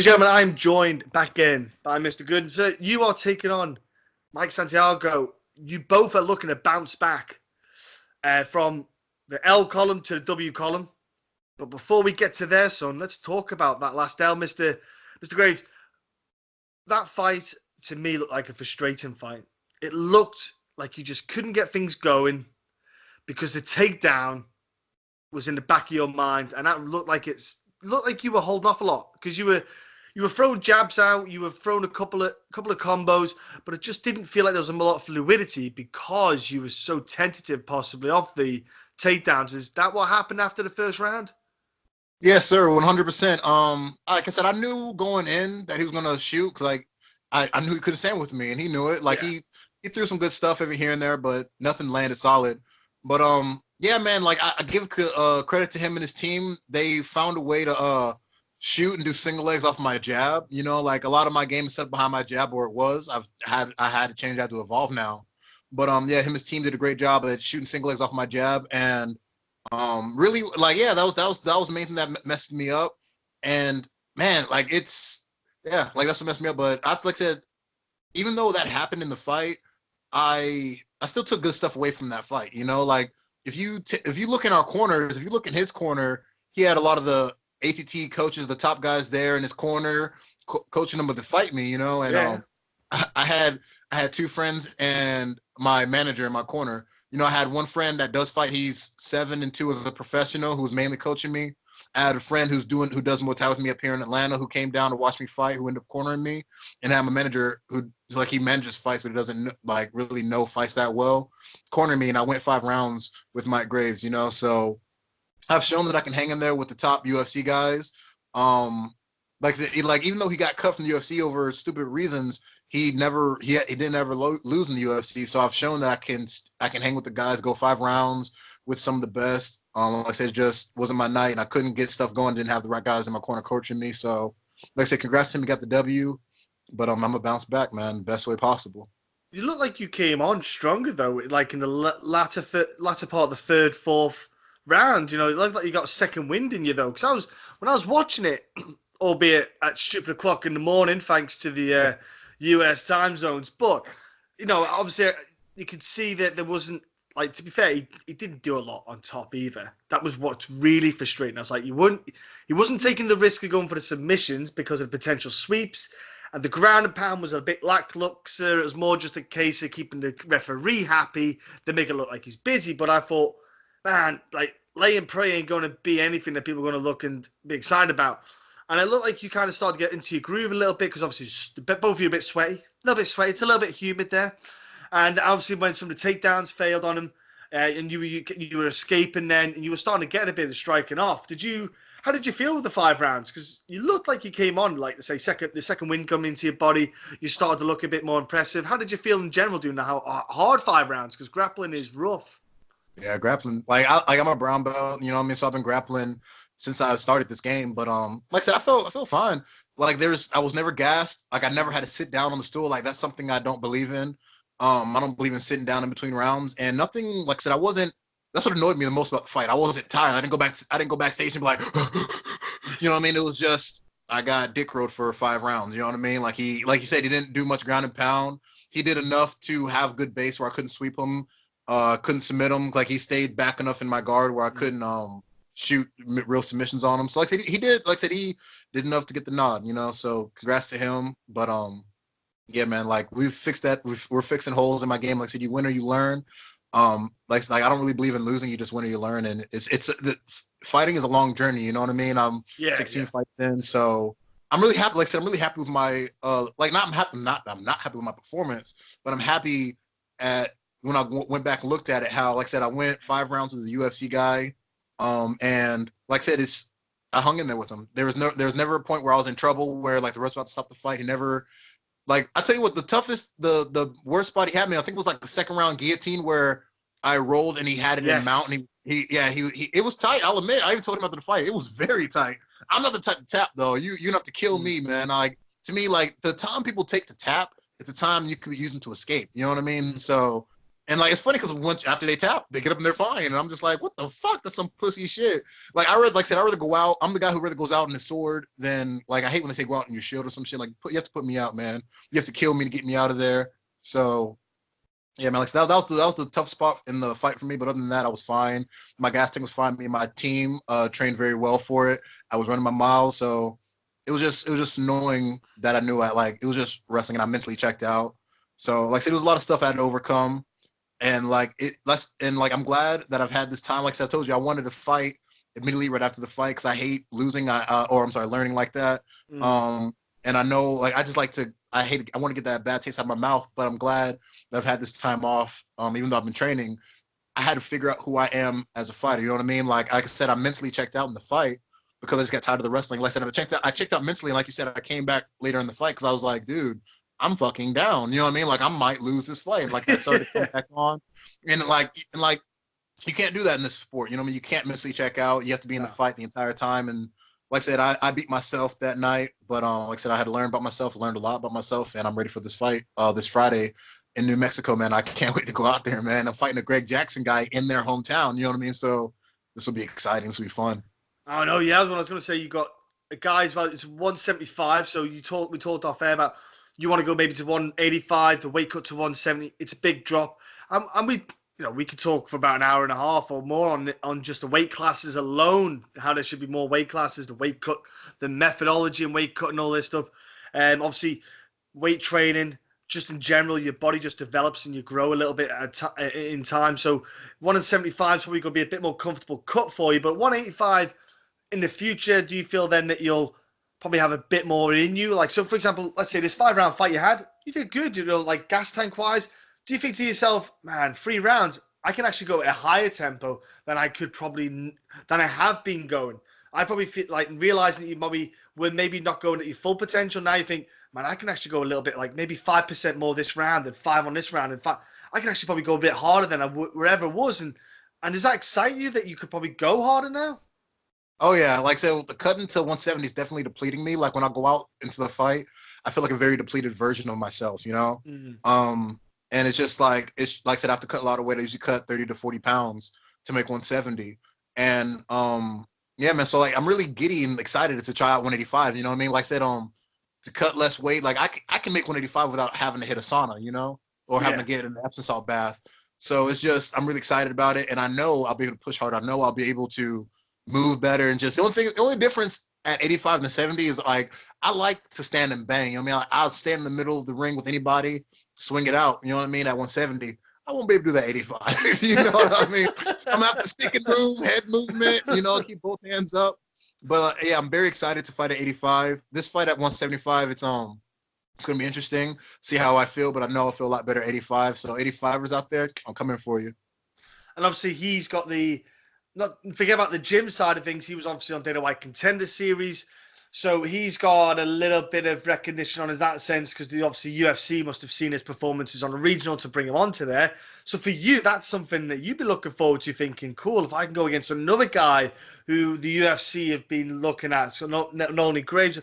and gentlemen, I'm joined back in by Mr. Gooden. So you are taking on Mike Santiago. You both are looking to bounce back from the L column to the W column. But before we get to there, son, let's talk about that last L, Mr. Graves. That fight, to me, looked like a frustrating fight. It looked like you just couldn't get things going because the takedown was in the back of your mind, and that looked like you were holding off a lot because you were throwing jabs out, you were throwing a couple of combos, but it just didn't feel like there was a lot of fluidity because you were so tentative, possibly off the takedowns. Is that what happened after the first round? Yes, sir, 100%. Like I said, I knew going in that he was gonna shoot because I knew he couldn't stand with me, and he knew it. Like he threw some good stuff every here and there, but nothing landed solid. But yeah, man, like I give credit to him and his team. They found a way to shoot and do single legs off my jab. You know, like a lot of my game is set behind my jab where it was. I had to change that to evolve now. But yeah, him and his team did a great job at shooting single legs off my jab, and really, like, yeah, that was the main thing that messed me up. And man, like that's what messed me up. But like I said, even though that happened in the fight, I still took good stuff away from that fight. You know, like if you look in our corners, if you look in his corner, he had a lot of the ATT coaches, the top guys there in his corner, coaching him to fight me. You know, and I had two friends and my manager in my corner. You know, I had one friend that does fight. He's 7-2 as a professional, who's mainly coaching me. I had a friend who does Muay Thai with me up here in Atlanta, who came down to watch me fight, who ended up cornering me. And I have a manager who, like, he manages fights, but he doesn't like really know fights that well, cornered me, and I went 5 rounds with Mike Graves. You know, so I've shown that I can hang in there with the top UFC guys. Like even though he got cut from the UFC over stupid reasons, he didn't ever lose in the UFC. So I've shown that I can hang with the guys, go 5 rounds with some of the best. Like I said, it just wasn't my night, and I couldn't get stuff going. Didn't have the right guys in my corner coaching me. So, like I said, congrats to him. He got the W, but I'm gonna bounce back, man, the best way possible. You look like you came on stronger though, like in the latter part of the third, fourth round. You know, it looked like you got a second wind in you though. Because when I was watching it, albeit at stupid o'clock in the morning, thanks to the US time zones. But, you know, obviously you could see that there wasn't, like, to be fair, he didn't do a lot on top either. That was what's really frustrating. I was like, he wasn't taking the risk of going for the submissions because of potential sweeps. And the ground and pound was a bit lackluster. It was more just a case of keeping the referee happy. They make it look like he's busy. But I thought, man, like, lay and pray ain't going to be anything that people are going to look and be excited about. And it looked like you kind of started to get into your groove a little bit because obviously both of you are a bit sweaty. It's a little bit humid there. And obviously when some of the takedowns failed on him and you were escaping then and you were starting to get a bit of striking off. How did you feel with the 5 rounds? Because you looked like you came on, like, say, the second wind coming into your body. You started to look a bit more impressive. How did you feel in general doing the hard 5 rounds? Because grappling is rough. Yeah, grappling. I'm a brown belt, you know what I mean? So I've been grappling since I started this game. But like I said, I feel fine. Like I was never gassed. Like I never had to sit down on the stool. Like that's something I don't believe in. I don't believe in sitting down in between rounds. And nothing, like I said, that's what annoyed me the most about the fight. I wasn't tired. I didn't go backstage and be like, you know what I mean? It was just, I got dick rode for 5 rounds. You know what I mean? Like you said, he didn't do much ground and pound. He did enough to have good base where I couldn't sweep him, couldn't submit him. Like he stayed back enough in my guard where I couldn't, shoot real submissions on him. So like I said, he did enough to get the nod, you know, so congrats to him. But yeah, man, like we've fixed that. We're fixing holes in my game. Like I said, you win or you learn. Like I don't really believe in losing. You just win or you learn. And fighting is a long journey. You know what I mean? I'm 16 fights in. So I'm really happy. Like I said, I'm really happy with my, I'm not happy with my performance, but I'm happy at when I went back and looked at it, how, like I said, I went 5 rounds with a UFC guy. And like I said, I hung in there with him. There was never a point where I was in trouble where like the rest about to stop the fight. He never, like, I tell you what, the worst spot he had me, I think it was like the second round guillotine where I rolled and he had it in mount. And he it was tight. I'll admit, I even told him after the fight, it was very tight. I'm not the type to tap though. You don't have to kill me, man. Like, to me, like the time people take to tap, it's the time you could be using to escape. You know what I mean? So And like it's funny because once after they tap, they get up and they're fine, and I'm just like, what the fuck? That's some pussy shit. Like I said, I rather go out. I'm the guy who rather goes out in the sword than like I hate when they say go out in your shield or some shit. Like you have to put me out, man. You have to kill me to get me out of there. So yeah, man. Like that was the tough spot in the fight for me. But other than that, I was fine. My gas tank was fine. Me and my team trained very well for it. I was running my miles, so it was just knowing that I knew it was just wrestling and I mentally checked out. So like I said, there was a lot of stuff I had to overcome. And I'm glad that I've had this time. Like I said, I told you I wanted to fight immediately right after the fight because I hate losing. Learning like that. And I know, like, I want to get that bad taste out of my mouth. But I'm glad that I've had this time off. Even though I've been training, I had to figure out who I am as a fighter. You know what I mean? Like I said, I mentally checked out in the fight because I just got tired of the wrestling. Like I said, I checked out mentally. And like you said, I came back later in the fight because I was like, dude, I'm fucking down. You know what I mean? Like I might lose this fight. Like that started to come back on. And you can't do that in this sport. You know what I mean? You can't mentally check out. You have to be in the fight the entire time. And like I said, I beat myself that night. But like I said, I had to learn about myself, learned a lot about myself, and I'm ready for this fight this Friday in New Mexico, man. I can't wait to go out there, man. I'm fighting a Greg Jackson guy in their hometown. You know what I mean? So this will be exciting. This will be fun. Oh no, yeah, I was going to say you got a guy's well, it's 175. So we talked off air about you want to go maybe to 185, the weight cut to 170. It's a big drop. And we could talk for about an hour and a half or more on just the weight classes alone, how there should be more weight classes, the weight cut, the methodology and weight cut and all this stuff. Obviously, weight training, just in general, your body just develops and you grow a little bit in time. So 175 is probably going to be a bit more comfortable cut for you. But 185 in the future, do you feel then that you'll probably have a bit more in you? Like, so for example, let's say this 5-round fight you had, you did good, like gas tank wise. Do you think to yourself, man, 3 rounds, I can actually go at a higher tempo than I have been going? I probably feel like realizing that you probably were maybe not going at your full potential. Now you think, man, I can actually go a little bit like maybe 5% more this round and 5 on this round. And 5, I can actually probably go a bit harder than I wherever was. And does that excite you that you could probably go harder now? Oh yeah, like I said, the cutting to 170 is definitely depleting me. Like when I go out into the fight, I feel like a very depleted version of myself, you know? And it's just like I said, I have to cut a lot of weight. I usually cut 30 to 40 pounds to make 170. And yeah, man. So like I'm really giddy and excited to try out 185. You know what I mean? Like I said, to cut less weight, like I can make 185 without having to hit a sauna, you know, or having to get an Epsom salt bath. So it's just I'm really excited about it, and I know I'll be able to push hard. I know I'll be able to move better, and just the only difference at 85 and 70 is like I like to stand and bang. You know what I mean? I'll stand in the middle of the ring with anybody, swing it out. You know what I mean? At 170, I won't be able to do that 85. You know what I mean? I'm gonna have to stick and move, head movement. You know, keep both hands up. But yeah, I'm very excited to fight at 85. This fight at 175, it's gonna be interesting. See how I feel, but I know I feel a lot better at 85. So 85ers out there, I'm coming for you. And obviously, he's got not forget about the gym side of things. He was obviously on Dana White Contender Series, so he's got a little bit of recognition on his that sense because obviously UFC must have seen his performances on a regional to bring him onto there. So for you, that's something that you'd be looking forward to, thinking, cool, if I can go against another guy who the UFC have been looking at. So not only Graves,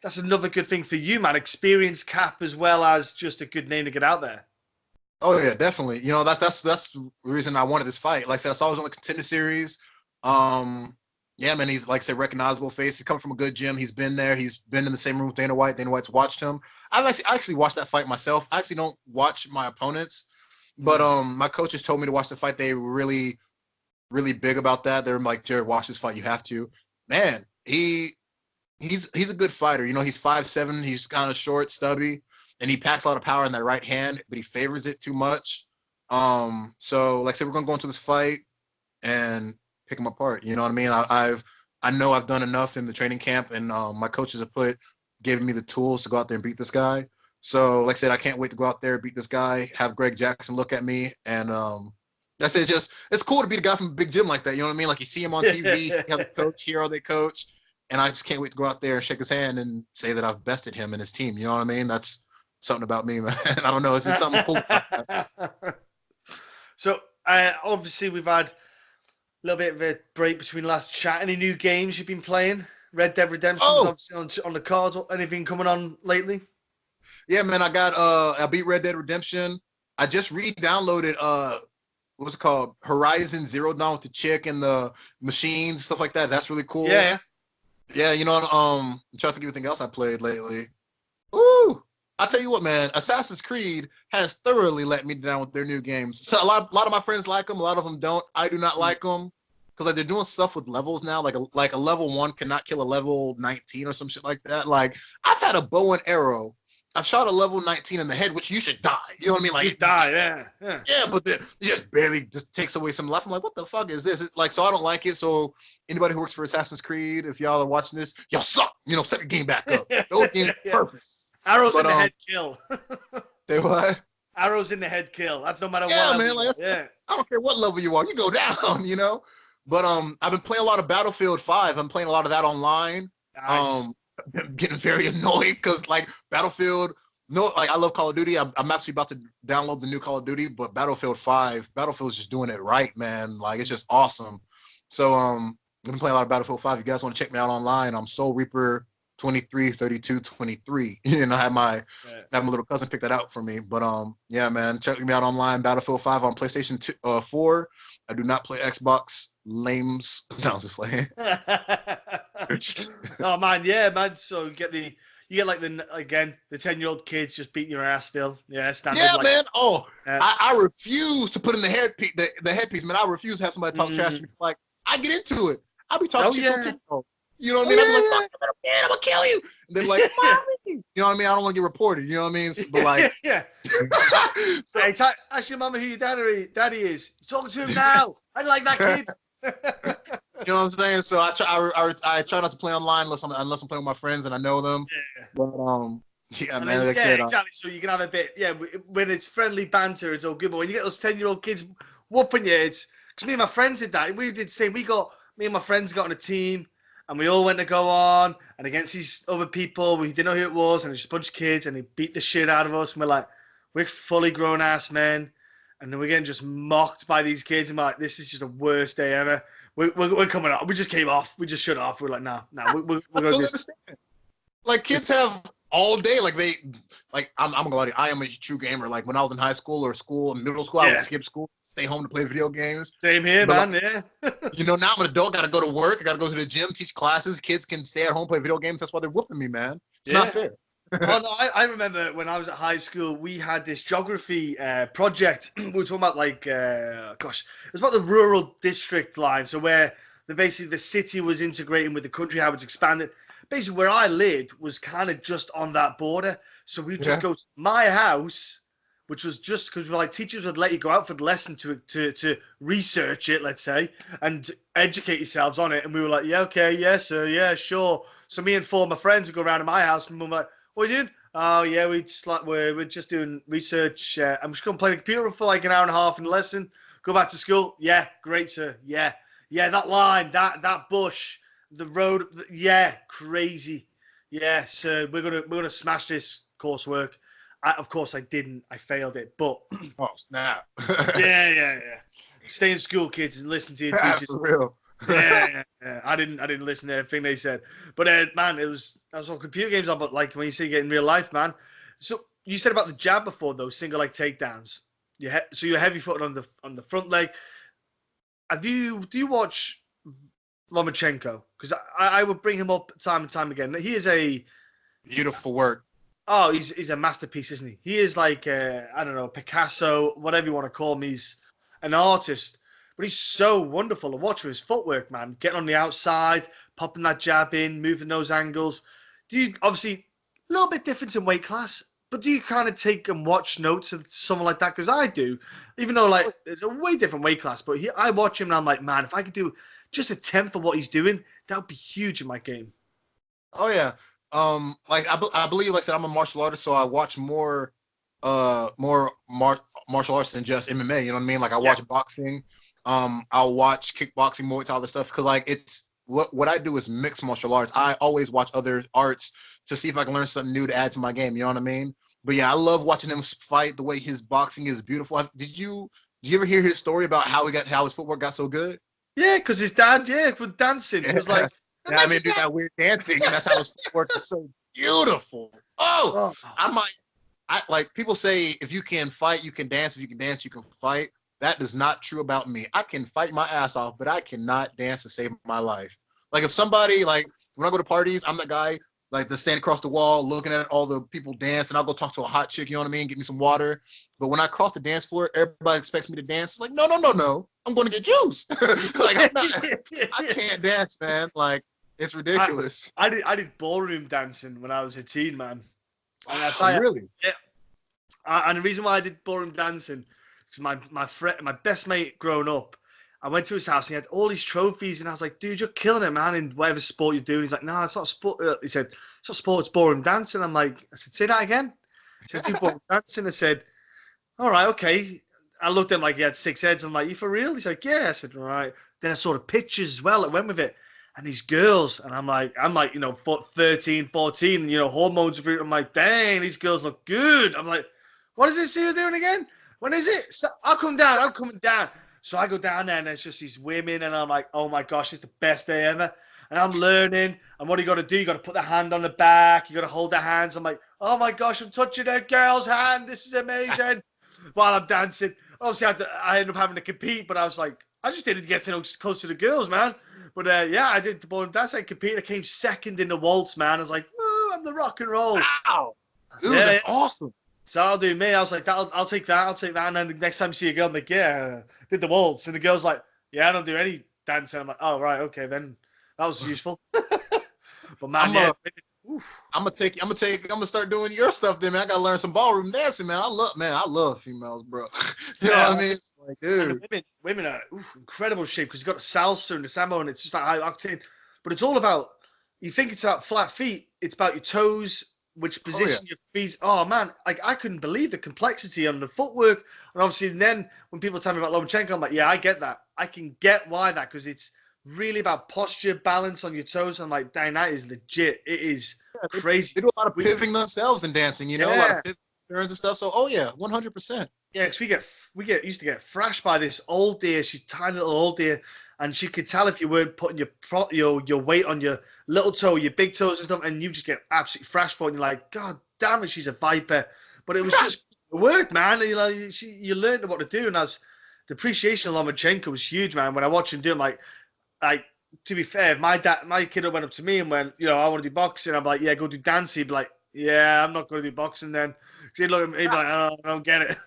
that's another good thing for you, man. Experience cap as well as just a good name to get out there. Oh yeah, definitely. You know, that's the reason I wanted this fight. Like I said, I saw he was on the Contender Series. Yeah, man, he's like I said, recognizable face. He comes from a good gym. He's been there. He's been in the same room with Dana White. Dana White's watched him. I actually watched that fight myself. I actually don't watch my opponents, but my coaches told me to watch the fight. They were really, really big about that. They're like, Jared, watch this fight. You have to. Man, he's a good fighter. You know, he's 5'7". He's kind of short, stubby. And he packs a lot of power in that right hand, but he favors it too much. So like I said, we're gonna go into this fight and pick him apart. You know what I mean? I know I've done enough in the training camp, and my coaches have given me the tools to go out there and beat this guy. So like I said, I can't wait to go out there, beat this guy, have Greg Jackson look at me, and that's it. It's cool to beat a guy from a big gym like that. You know what I mean? Like you see him on TV, you have a coach, hear how they coach, and I just can't wait to go out there and shake his hand and say that I've bested him and his team. You know what I mean? That's something about me, man. I don't know. It's just something cool. So obviously we've had a little bit of a break between last chat. Any new games you've been playing? Red Dead Redemption obviously on the cards. Anything coming on lately? Yeah, man. I beat Red Dead Redemption. I just re-downloaded what's it called? Horizon Zero Dawn with the chick and the machines, stuff like that. That's really cool. Yeah. Yeah, you know, I'm trying to think of anything else I played lately. Ooh, I'll tell you what, man. Assassin's Creed has thoroughly let me down with their new games. So a lot of my friends like them. A lot of them don't. I do not like them because like they're doing stuff with levels now. Like a level 1 cannot kill a level 19 or some shit like that. Like I've had a bow and arrow. I've shot a level 19 in the head, which you should die. You know what I mean? Like You die, yeah. Yeah, but it just barely just takes away some life. I'm like, what the fuck is this? Like, so I don't like it. So anybody who works for Assassin's Creed, if y'all are watching this, y'all suck. You know, step your game back up. The old game is perfect. Arrows in the head kill. They what? Arrows in the head kill. That's no matter what. Yeah, man. Like, I don't care what level you are. You go down, you know? But I've been playing a lot of Battlefield 5. I'm playing a lot of that online. Nice. I'm getting very annoyed because, like, Battlefield... No, like I love Call of Duty. I'm actually about to download the new Call of Duty, but Battlefield is just doing it right, man. Like it's just awesome. So I've been playing a lot of Battlefield 5. If you guys want to check me out online, I'm Soul Reaper 233223. And I have my little cousin pick that out for me. But yeah, man, check me out online. Battlefield 5 on PlayStation 4. I do not play Xbox. Lames. No, I was just playing. Oh man, yeah, man. So you get like the 10-year-old kids just beating your ass still. Yeah, standard. Yeah, like, man. Oh, I refuse to put in the headpiece, man. I refuse to have somebody talk trash to me. Like, I get into it. I be talking shit on TikTok. You know what I mean? I be like, fuck, I'm gonna kill you. And they're like, you know what I mean? I don't want to get reported. You know what I mean? But like, yeah. So, hey, ask your mama who your daddy is. You're talking to him now. I like that kid. You know what I'm saying? So I try not to play online unless I'm playing with my friends and I know them. Yeah. But yeah, man. Like exactly. So you can have a bit. Yeah, when it's friendly banter, it's all good. But when you get those 10-year-old kids whooping you, it's because me and my friends did that. We did the same. Me and my friends got on a team, and we all went to go on and against these other people. We didn't know who it was, and it was just a bunch of kids, and they beat the shit out of us. And we're like, we're fully grown ass men. And then we're getting just mocked by these kids. And we're like, this is just the worst day ever. We're coming up. We just came off. We just shut off. We're like, no, we're going to do this. Like, kids have all day. I'm going to lie to you. I am a true gamer. Like, when I was in high school or middle school, I would skip school, stay home to play video games. Same here, man. Yeah. You know, now I'm an adult. Got to go to work. I got to go to the gym, teach classes. Kids can stay at home, play video games. That's why they're whooping me, man. It's not fair. Oh, no, I remember when I was at high school, we had this geography project. We were talking about it was about the rural district line. So where basically the city was integrating with the country, how it's expanded. Basically, where I lived was kind of just on that border. So we'd just go to my house, which was just because like teachers would let you go out for the lesson to research it, let's say, and educate yourselves on it. And we were like, yeah, okay, yes, sir, yeah, sure. So me and 4 of my friends would go around to my house, and we're like, what are you doing? Oh yeah, we're just doing research. I'm just going to play the computer for like an hour and a half in the lesson. Go back to school. Yeah, great, sir. Yeah, that line, that bush, the road. Yeah, crazy. Yeah, sir. We're gonna smash this coursework. Of course, I didn't. I failed it. But oh snap! yeah. Stay in school, kids, and listen to your teachers. For real. Yeah. I didn't listen to everything they said, but man, that was what computer games are. But like when you see it in real life, man. So you said about the jab before, those single leg takedowns. So you're heavy footed on the front leg. Do you watch Lomachenko? Because I would bring him up time and time again. He is a beautiful work. Oh, he's a masterpiece, isn't he? He is like I don't know, Picasso, whatever you want to call him. He's an artist. But he's so wonderful to watch with his footwork, man. Getting on the outside, popping that jab in, moving those angles. Do you, obviously, a little bit different in weight class, but do you kind of take and watch notes of someone like that? Because I do, even though, like, there's a way different weight class. But I watch him and I'm like, man, if I could do just a tenth of what he's doing, that would be huge in my game. Oh, yeah. Like, I believe, like I said, I'm a martial artist, so I watch more martial arts than just MMA. You know what I mean? Like, I watch boxing. I'll watch kickboxing, Muay Thai, all this stuff because like it's what I do is mixed martial arts. I always watch other arts to see if I can learn something new to add to my game. You know what I mean? But yeah, I love watching him fight. The way his boxing is beautiful. Did you ever hear his story about how his footwork got so good? Yeah, because his dad, was dancing. It was like, I mean, do that weird dancing, and that's how his footwork is so beautiful. I I like people say if you can fight, you can dance. If you can dance, you can fight. That is not true about me. I can fight my ass off, but I cannot dance to save my life. Like if somebody like when I go to parties, I'm the guy like to stand across the wall looking at all the people dance, and I'll go talk to a hot chick, you know what I mean? Get me some water. But when I cross the dance floor, everybody expects me to dance. It's like, no. I'm going to get juice. Like I can't dance, man. Like it's ridiculous. I did ballroom dancing when I was a teen, man. And that's really? Yeah. And the reason why I did ballroom dancing is my best mate growing up. I went to his house and he had all these trophies, and I was like, dude, you're killing it, man, in whatever sport you're doing. He's like, no, it's not sport. He said, it's not sport, it's ballroom dancing. I said, say that again. He said, do ballroom dancing. I said, all right, okay. I looked at him like he had 6 heads. I'm like, you for real? He's like, yeah. I said, all right. Then I saw the pictures as well that went with it. And these girls, and I'm like, 13, 14, hormones. I'm like, dang, these girls look good. I'm like, what is this you're doing again? When is it? So I'm coming down. So I go down there, and there's just these women, and I'm like, oh my gosh, it's the best day ever. And I'm learning, and what do you got to do? You got to put the hand on the back. You got to hold their hands. I'm like, oh my gosh, I'm touching a girl's hand. This is amazing. While I'm dancing, obviously I ended up having to compete, but I was like, I just didn't get to know close to the girls, man. But yeah, I did the ballroom dance. I competed. I came second in the waltz, man. I was like, woo, I'm the rock and roll. Wow, dude, that's awesome. So I'll do me. I was like, I'll take that. And then the next time you see a girl, I'm like, yeah, did the waltz. And the girl's like, yeah, I don't do any dancing. I'm like, oh, right, okay, then that was useful. But man, I'm gonna start doing your stuff then, man. I gotta learn some ballroom dancing, man. I love females, bro. You know what I mean? Like, dude. Women are incredible shape because you got the salsa and the sambo, and it's just like high octane. But it's all about, you think it's about flat feet, it's about your toes, which position your feet. Oh man, like I couldn't believe the complexity on the footwork. And obviously, then when people tell me about Lomachenko, I'm like, yeah, I get that. I can get why that, because it's really about posture, balance on your toes. I'm like, dang, that is legit. It is crazy. They do a lot of pivoting themselves in dancing, a lot of pivot turns and stuff. So, 100%. Yeah, because we used to get thrashed by this old dear. She's a tiny little old dear, and she could tell if you weren't putting your weight on your little toe, your big toes and stuff, and you just get absolutely thrashed for it. And you're like, God damn it, she's a viper. But it was just work, man. You learned what to do, and the appreciation of Lomachenko was huge, man. When I watched him do it, like to be fair, my kid went up to me and went, I want to do boxing. I'm like, yeah, go do dancing. He'd be like, yeah, I'm not going to do boxing then. So he'd look at me, he'd be like, I don't get it.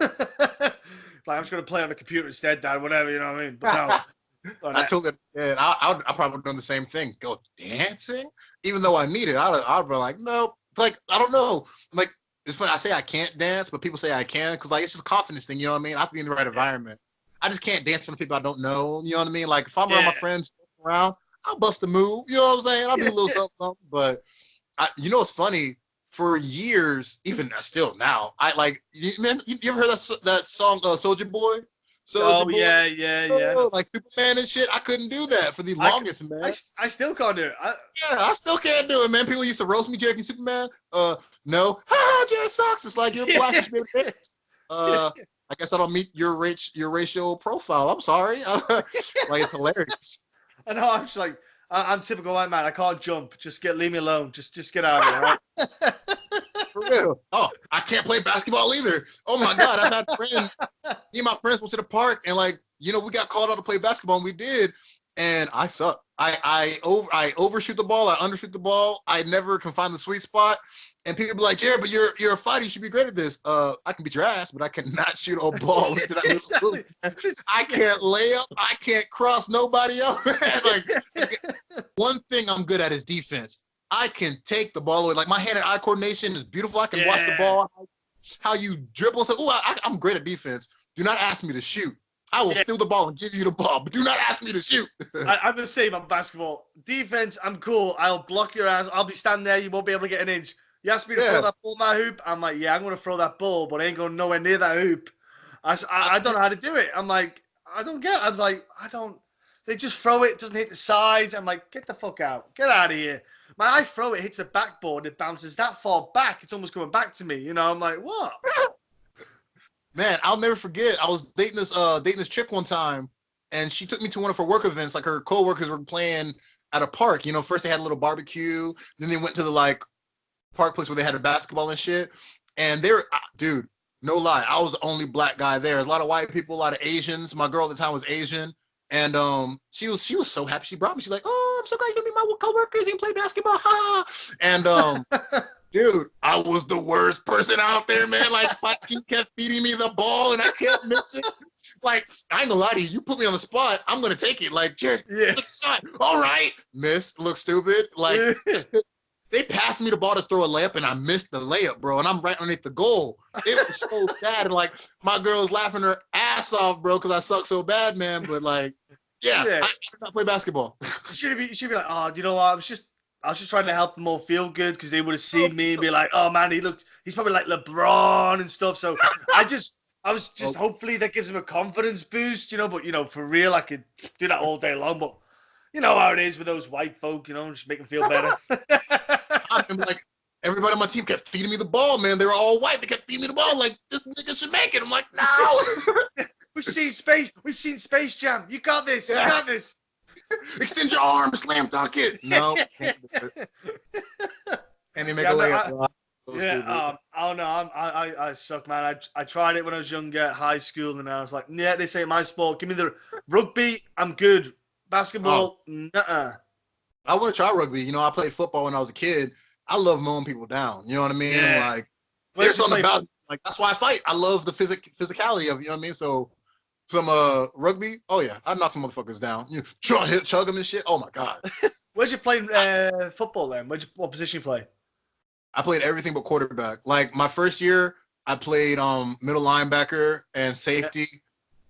Like, I'm just going to play on the computer instead, Dad, whatever, you know what I mean? But no. I told him, yeah, I probably would have done the same thing. Go dancing? Even though I need it, I'd be like, no. Like, I don't know. Like, it's funny. I say I can't dance, but people say I can because, like, it's just a confidence thing, you know what I mean? I have to be in the right environment. I just can't dance in front of people I don't know, you know what I mean? Like, if I'm around my friends around, I'll bust a move, you know what I'm saying? I'll do a little something. But, what's funny? For years, even still now, you ever heard that song, Soulja Boy? Soulja Boy? Yeah. Like Superman and shit. I couldn't do that for the longest, man. I still can't do it. I still can't do it, man. People used to roast me, Jerry Superman. No. Jerry sucks. It's like you're black. I guess I don't meet your racial profile. I'm sorry. Like, it's hilarious. I know. I'm just like, I'm typical white man. I can't jump. Leave me alone. Just get out of here. Right? For real. Oh, I can't play basketball either. Oh my God, I've had friends. Me and my friends went to the park and we got called out to play basketball, and we did. And I suck. I overshoot the ball. I undershoot the ball. I never can find the sweet spot. And people be like, Jared, but you're a fighter. You should be great at this. I can beat your ass, but I cannot shoot a ball into that exactly. I can't lay up. I can't cross nobody else. One thing I'm good at is defense. I can take the ball away. Like, my hand and eye coordination is beautiful. I can watch the ball, how you dribble. So, I'm great at defense. Do not ask me to shoot. I will steal the ball and give you the ball, but do not ask me to shoot. I'm the same on basketball. Defense, I'm cool. I'll block your ass. I'll be standing there. You won't be able to get an inch. You ask me to throw that ball in that hoop. I'm like, yeah, I'm going to throw that ball, but I ain't going nowhere near that hoop. I don't know how to do it. I'm like, I don't get it. I was like, they just throw it. It doesn't hit the sides. I'm like, get the fuck out. Get out of here. I throw it, hits the backboard, it bounces that far back. It's almost coming back to me. I'm like, what? Man, I'll never forget. I was dating this chick one time, and she took me to one of her work events. Like, her coworkers were playing at a park. First they had a little barbecue, then they went to the park place where they had a basketball and shit. And dude, no lie, I was the only black guy there. There's a lot of white people, a lot of Asians. My girl at the time was Asian. And she was so happy. She brought me. She's like, "Oh, I'm so glad you're gonna meet my coworkers. You can play basketball." Ha! And dude, I was the worst person out there, man. Like my team kept feeding me the ball, and I kept missing. Like, I ain't gonna lie to you. You put me on the spot, I'm gonna take it. Like, Jared, shot. All right, miss. Look stupid. Like, they passed me the ball to throw a layup, and I missed the layup, bro. And I'm right underneath the goal. It was so sad, and like my girl was laughing her ass off, bro, because I suck so bad, man. But like, I should not play basketball. You should be like, oh, you know what? I was just trying to help them all feel good because they would have seen me and be like, oh man, he's probably like LeBron and stuff. So I was just hopefully that gives him a confidence boost, you know. But you know, for real, I could do that all day long. But you know how it is with those white folk, you know, just make them feel better. I'm like, everybody on my team kept feeding me the ball, man. They were all white. They kept feeding me the ball. Like, this nigga should make it. I'm like, no. We've seen Space Jam. You got this. You got this. Extend your arm, slam dunk it. No. And he make a layup. I don't know. I suck, man. I tried it when I was younger, high school, and I was like, yeah, this ain't my sport. Give me the rugby. I'm good. Basketball, nuh-uh. I want to try rugby. You know, I played football when I was a kid. I love mowing people down. You know what I mean? Yeah. Like, there's something about it. Like, that's why I fight. I love the physicality of it. You know what I mean? So, some rugby. Oh yeah, I knock some motherfuckers down. You chug them and shit. Oh my god. Where'd you play football then? What position you play? I played everything but quarterback. Like my first year, I played middle linebacker and safety. Yeah.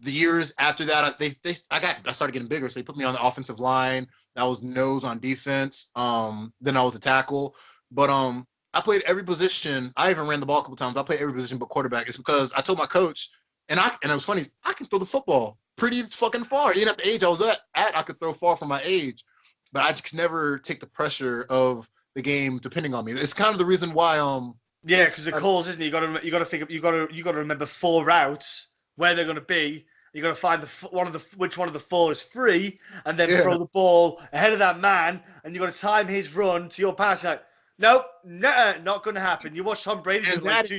The years after that, I started getting bigger, so they put me on the offensive line. That was nose on defense. Then I was a tackle. But I played every position. I even ran the ball a couple times. I played every position but quarterback. It's because I told my coach, and it was funny, I can throw the football pretty fucking far. Even at the age I was at, I could throw far for my age. But I just never take the pressure of the game depending on me. It's kind of the reason why yeah, because the calls, isn't it? You got to think, you got to remember 4 routes, where they're going to be. You got to find which one of the 4 is free, and then throw the ball ahead of that man, and you got to time his run to your pass. You're like, nope, not going to happen. You watch Tom Brady do it like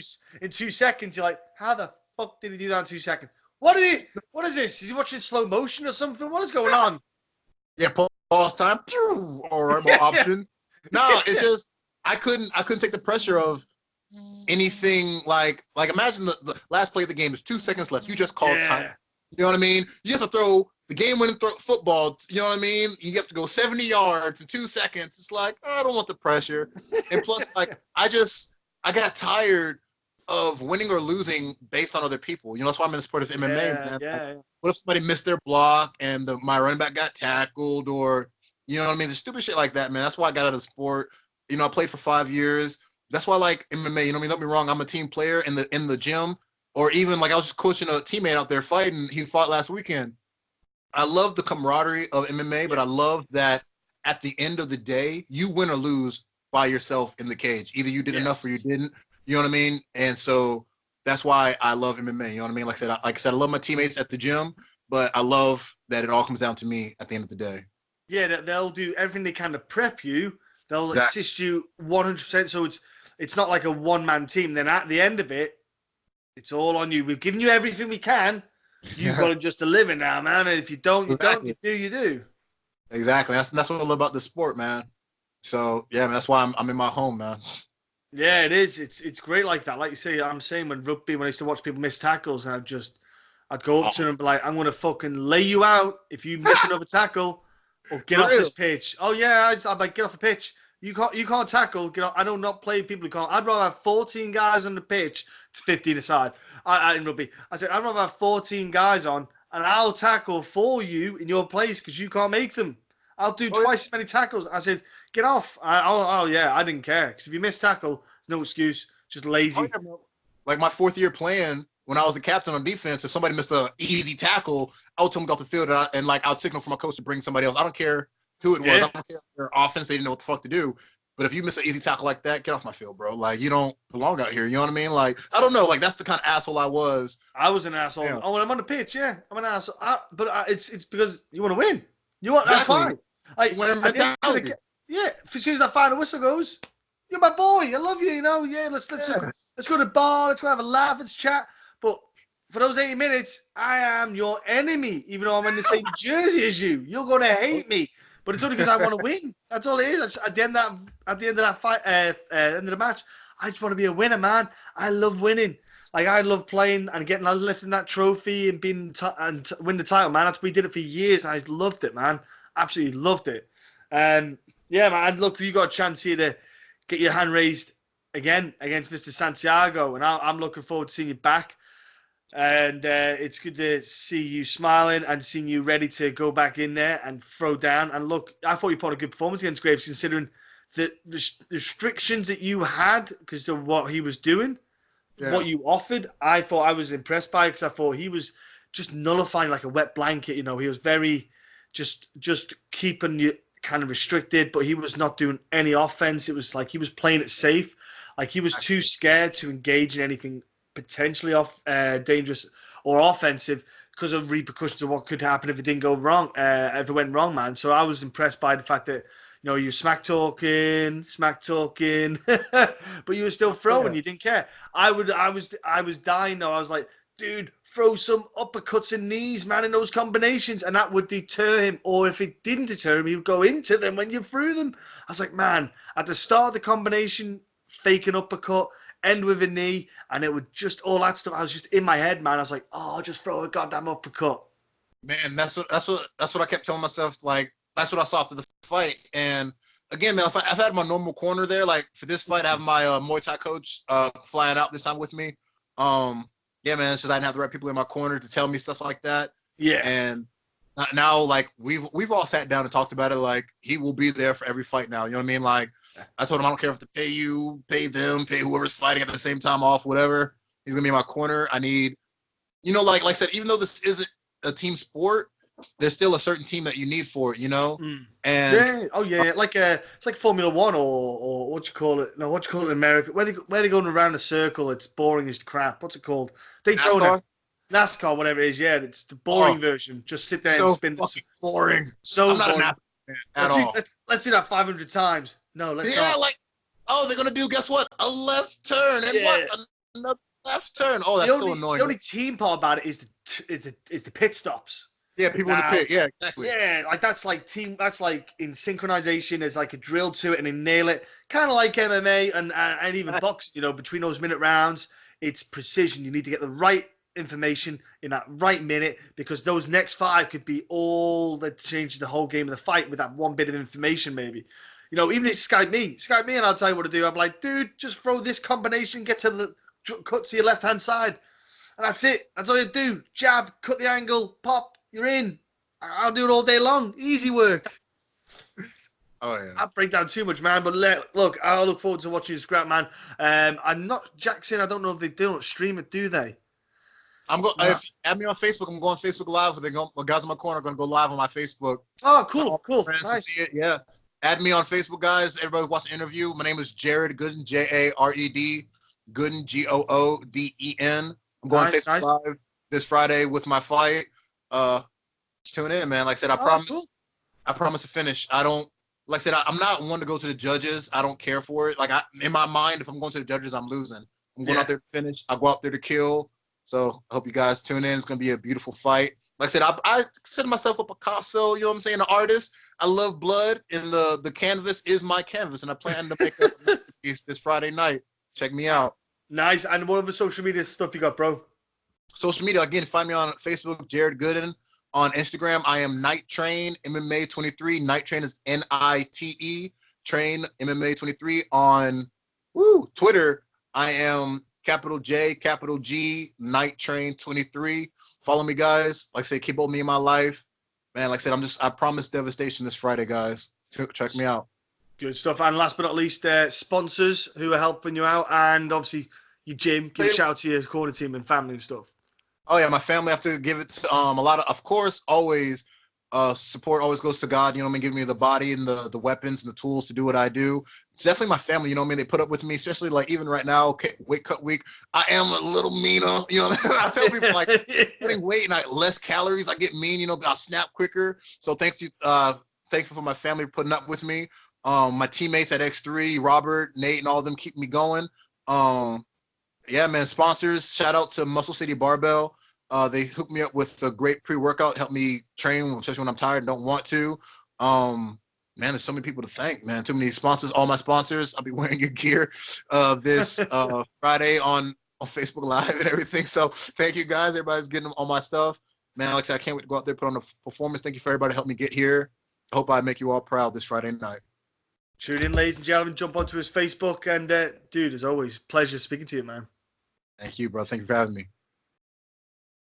in 2 seconds. You're like, how the fuck did he do that in 2 seconds? What is this? Is he watching slow motion or something? What is going on? Yeah, pause time. All right, more options. No, it's just I couldn't take the pressure of anything like imagine the last play of the game is 2 seconds left. You just called time. You know what I mean? You have to throw the game-winning football. You know what I mean? You have to go 70 yards in 2 seconds. It's like, I don't want the pressure. And plus, like, I got tired of winning or losing based on other people. You know, that's why I'm in the sport of MMA. Yeah. What if somebody missed their block and my running back got tackled, or you know what I mean? The stupid shit like that, man. That's why I got out of the sport. You know, I played for 5 years. That's why I like MMA. You know what I mean? Don't be wrong. I'm a team player in the gym. Or even like I was just coaching a teammate out there fighting. He fought last weekend. I love the camaraderie of MMA, but I love that at the end of the day, you win or lose by yourself in the cage. Either you did enough or you didn't. You know what I mean? And so that's why I love MMA. You know what I mean? Like I said, I love my teammates at the gym, but I love that it all comes down to me at the end of the day. Yeah, they'll do everything they can to prep you. They'll assist you 100%. So it's not like a one-man team. Then at the end of it, it's all on you. We've given you everything we can. You've got to just deliver now, man. And if you don't, you don't. You do, you do. Exactly. That's what I love about the sport, man. So yeah, man, that's why I'm in my home, man. Yeah, it is. It's great like that. Like you say, I'm saying when rugby, when I used to watch people miss tackles, and I'd go up to them and be like, I'm gonna fucking lay you out if you miss another tackle, or get off this pitch. Oh yeah, I'm like, get off the pitch. You can't tackle. Get off. I don't not play people who can't. I'd rather have 14 guys on the pitch. It's 15 aside. I in rugby. I said I'd rather have 14 guys on, and I'll tackle for you in your place because you can't make them. I'll do twice as many tackles. I said, get off. I didn't care. Because if you miss tackle, there's no excuse. Just lazy. Like my 4th year playing, when I was the captain on defense, if somebody missed an easy tackle, I would tell them to go off the field and I'd signal for my coach to bring somebody else. I don't care who it was. I don't care if their offense, they didn't know what the fuck to do. But if you miss an easy tackle like that, get off my field, bro. Like, you don't belong out here. You know what I mean? Like, I don't know. Like, that's the kind of asshole I was. I was an asshole. Yeah. Oh, when I'm on the pitch, yeah, I'm an asshole. But it's because you want to win. You want that's fine. Like, as soon as that final whistle goes, you're my boy. I love you. You know, yeah. Let's go to the bar. Let's go have a laugh. Let's chat. But for those 80 minutes, I am your enemy. Even though I'm in the same jersey as you, you're gonna hate me. But it's only because I want to win. That's all it is. At the end of that fight, end of the match, I just want to be a winner, man. I love winning. Like, I love playing and lifting that trophy and win the title, man. We did it for years, and I loved it, man. Absolutely loved it. Yeah, man. Look, you got a chance here to get your hand raised again against Mr. Santiago, and I'm looking forward to seeing you back. And it's good to see you smiling and seeing you ready to go back in there and throw down. And look, I thought you put a good performance against Graves, considering the restrictions that you had because of what he was doing, what you offered. I thought I was impressed by it because I thought he was just nullifying like a wet blanket. You know, he was very just keeping you kind of restricted, but he was not doing any offense. It was like he was playing it safe. Like he was too scared to engage in anything potentially dangerous or offensive because of repercussions of what could happen if it didn't go wrong, if it went wrong, man. So I was impressed by the fact that, you know, you smack talking, but you were still throwing. You didn't care. I was dying though. I was like, dude, throw some uppercuts and knees, man, in those combinations, and that would deter him. Or if it didn't deter him, he would go into them when you threw them. I was like, man, at the start of the combination, fake an uppercut, end with a knee, and it would just all that stuff. I was just in my head, man. I was like, oh, just throw a goddamn uppercut. Man, that's what I kept telling myself. Like, that's what I saw after the fight. And again, man, if I've had my normal corner there, like for this fight, I have my Muay Thai coach flying out this time with me. Yeah, man, it's just I didn't have the right people in my corner to tell me stuff like that. Yeah. And now, like, we've all sat down and talked about it. Like, he will be there for every fight now. You know what I mean? Like, I told him I don't care if to pay you, pay them, pay whoever's fighting at the same time off, whatever. He's gonna be in my corner. I need, you know, like I said, even though this isn't a team sport, there's still a certain team that you need for it, you know. And like it's like Formula One or what you call it? No, what you call it in America? Where they going around a circle? It's boring as crap. What's it called? Daytona. NASCAR, whatever it is. Yeah, it's the boring version. Just sit there and spin. Boring. So I'm not boring. At all. Let's do that 500 times. No, let's not. Like, oh, they're gonna do, guess what? A left turn and another left turn. Oh, that's so annoying. The only team part about it is the pit stops. Yeah, people in the pit. Yeah, exactly. Yeah, like that's like in synchronization. There's like a drill to it, and they nail it. Kind of like MMA and even boxing. You know, between those minute rounds, it's precision. You need to get the right information in that right minute, because those next 5 could be all that changes the whole game of the fight with that one bit of information, maybe. You know, even if Skype me and I'll tell you what to do. I'm like, dude, just throw this combination, get to the cut to your left-hand side. And that's it. That's all you do. Jab, cut the angle, pop, you're in. I'll do it all day long. Easy work. Oh, yeah. I break down too much, man. But look, I look forward to watching you scrap, man. I'm not Jackson. I don't know if they don't stream it, do they? If you add me on Facebook, I'm going Facebook Live. The guys in my corner are going to go live on my Facebook. Oh, cool. Nice. Yeah. Add me on Facebook, guys. Everybody watch the interview. My name is Jared Gooden, Jared. Gooden, Gooden. I'm going Facebook Live this Friday with my fight. Tune in, man. Like I said, I promise. Cool. I promise to finish. I'm not one to go to the judges. I don't care for it. Like, in my mind, if I'm going to the judges, I'm losing. I'm going out there to finish. I go out there to kill. So I hope you guys tune in. It's going to be a beautiful fight. Like I said, I consider myself a Picasso, you know what I'm saying, an artist. I love blood, and the canvas is my canvas, and I plan to make a masterpiece this Friday night. Check me out. Nice. And what other social media stuff you got, bro? Social media, again, find me on Facebook, Jared Gooden. On Instagram, I am Night Train MMA 23. Night Train is NITE. Train MMA 23. On Twitter, I am capital J, capital G, Night Train 23. Follow me, guys. Like I say, keep up with me in my life. Man, like I said, I promise devastation this Friday, guys. Check me out. Good stuff. And last but not least, sponsors who are helping you out, and obviously your gym. Give a shout out to your corner team and family and stuff. Oh, yeah, my family, I have to give it to a lot of course, always support always goes to God, you know what I mean, giving me the body and the weapons and the tools to do what I do. It's definitely my family, you know what I mean, they put up with me, especially like even right now, weight cut week, I am a little meaner, you know what I mean? I tell people like putting weight and less calories, I get mean, you know, I'll snap quicker. So thankful for my family putting up with me. My teammates at X3, Robert, Nate, and all of them keep me going. Yeah, man, sponsors. Shout out to Muscle City Barbell. They hooked me up with a great pre-workout, helped me train, especially when I'm tired and don't want to. Man, there's so many people to thank, man. Too many sponsors. All my sponsors. I'll be wearing your gear this Friday on Facebook Live and everything. So thank you guys. Everybody's getting all my stuff. Man, like I said, I can't wait to go out there, put on a performance. Thank you for everybody to help me get here. I hope I make you all proud this Friday night. Tune in, ladies and gentlemen. Jump onto his Facebook. And, dude, as always, pleasure speaking to you, man. Thank you, bro. Thank you for having me.